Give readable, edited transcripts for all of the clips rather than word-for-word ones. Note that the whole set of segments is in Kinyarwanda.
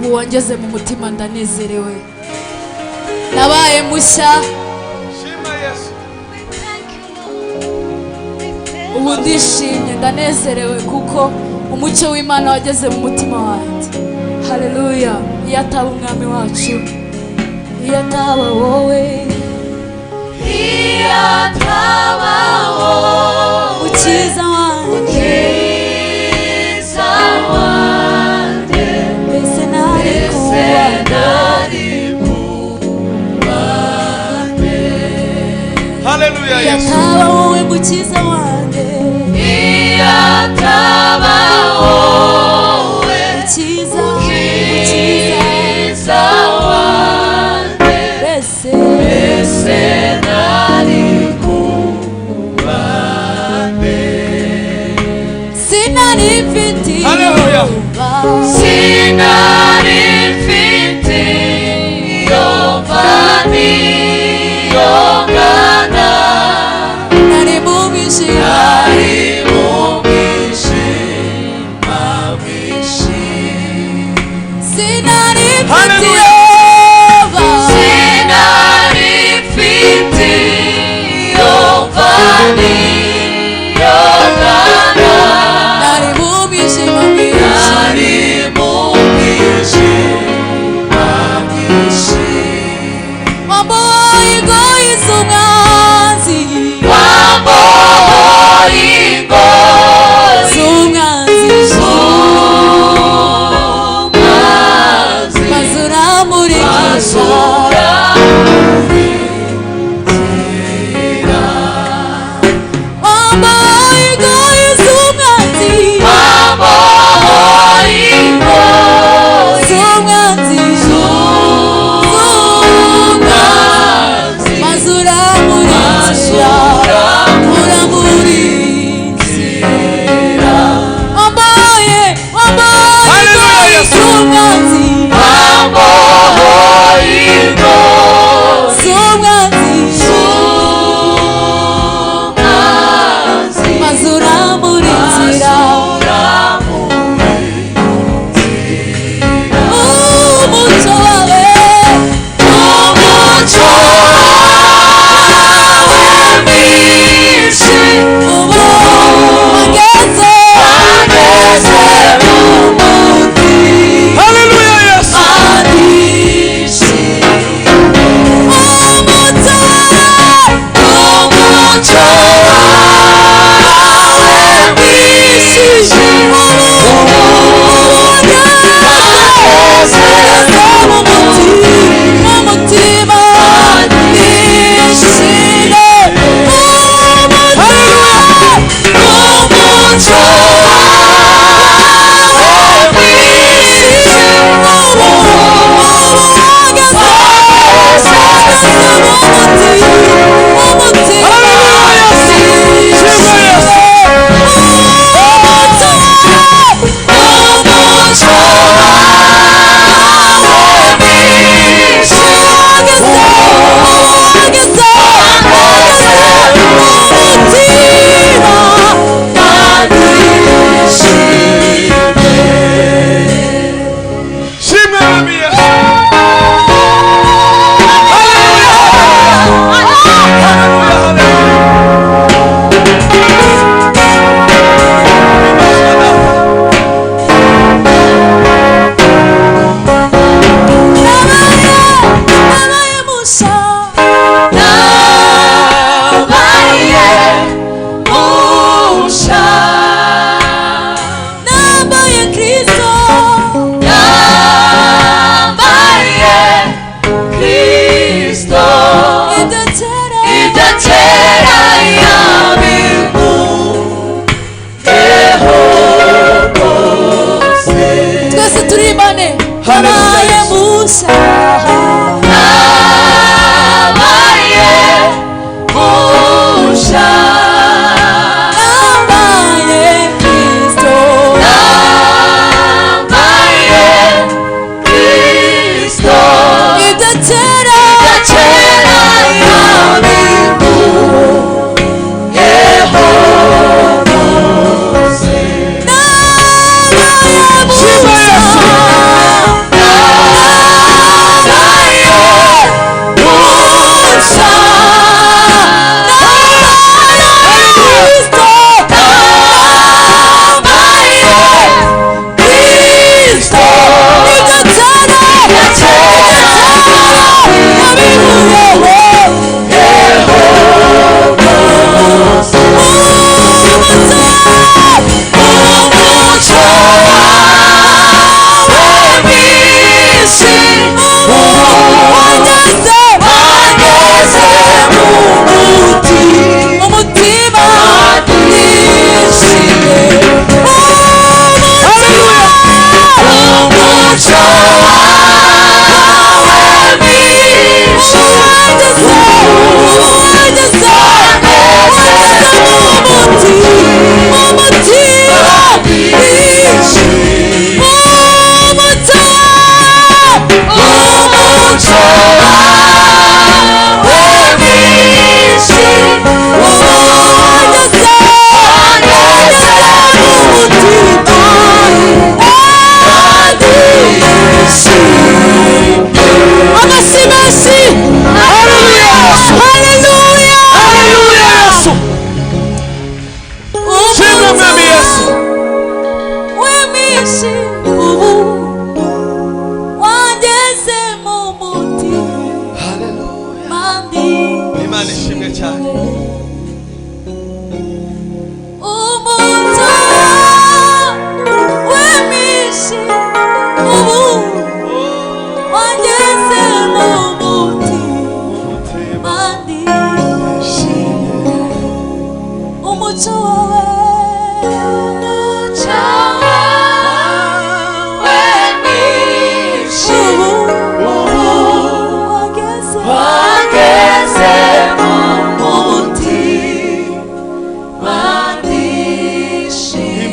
ubu wangeze mu mutima ndanezerewe, nabaye mushya, ubu ndishimye ndanezerewe kuko umucyo w'Imana wageze mu mutima wanjye. Haleluya. Iyo ataba umwami wacu, iyo ataba wowe, iyo ataba wowe, mukiza wanjye, mbese nari kubahe. Haleluya. Iyo ataba wowe mukiza wanjye, iyo ataba wowe, mukiza wanjye, mbese nari kubahe. Sinari mfite yumva, sinari mfite yumva niyongana, nari mu mwijima, sinari mfite yumva, sinari mfite yumva niyongana, nari mu mwijima mwinshi, wambohoye ingoyi z'umwanzi, wambohoye ingoyi z'umwanzi, maze uramurikisha, wambohoye ingoyi z'umwanzi, wambohoye ingoyi z'umwanzi, maze uramurikira, uramurikira, wambohoye ingoyi z'umwanzi, wambohoye ingoyi z'umwanzi, maze uramurikira, umucyo wawe, umucyo wawe mwinshi, ubu wageze mu mutima. Haleluya Yesu.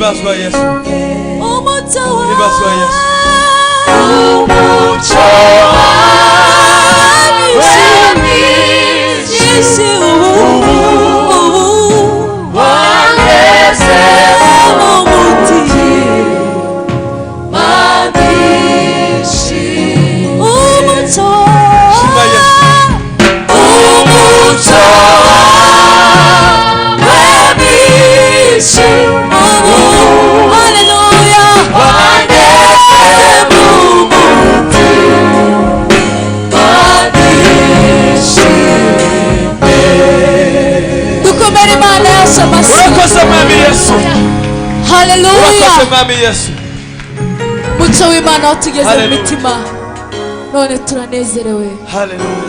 Himbazwa Yesu. umuco Himbazwa Yesu. umuco w'isi wangeze mu mutima mwinshi umuco Shima Yesu. umuco w'isi haleluya wangeze mu mutima mwinshi dukomere Imana yacu amashyi Urakoze Mwami Yesu. haleluya Urakoze Mwami Yesu. umuco w'Imana watugeze mu Hallelujah. mitima none turanezerewe Hallelujah.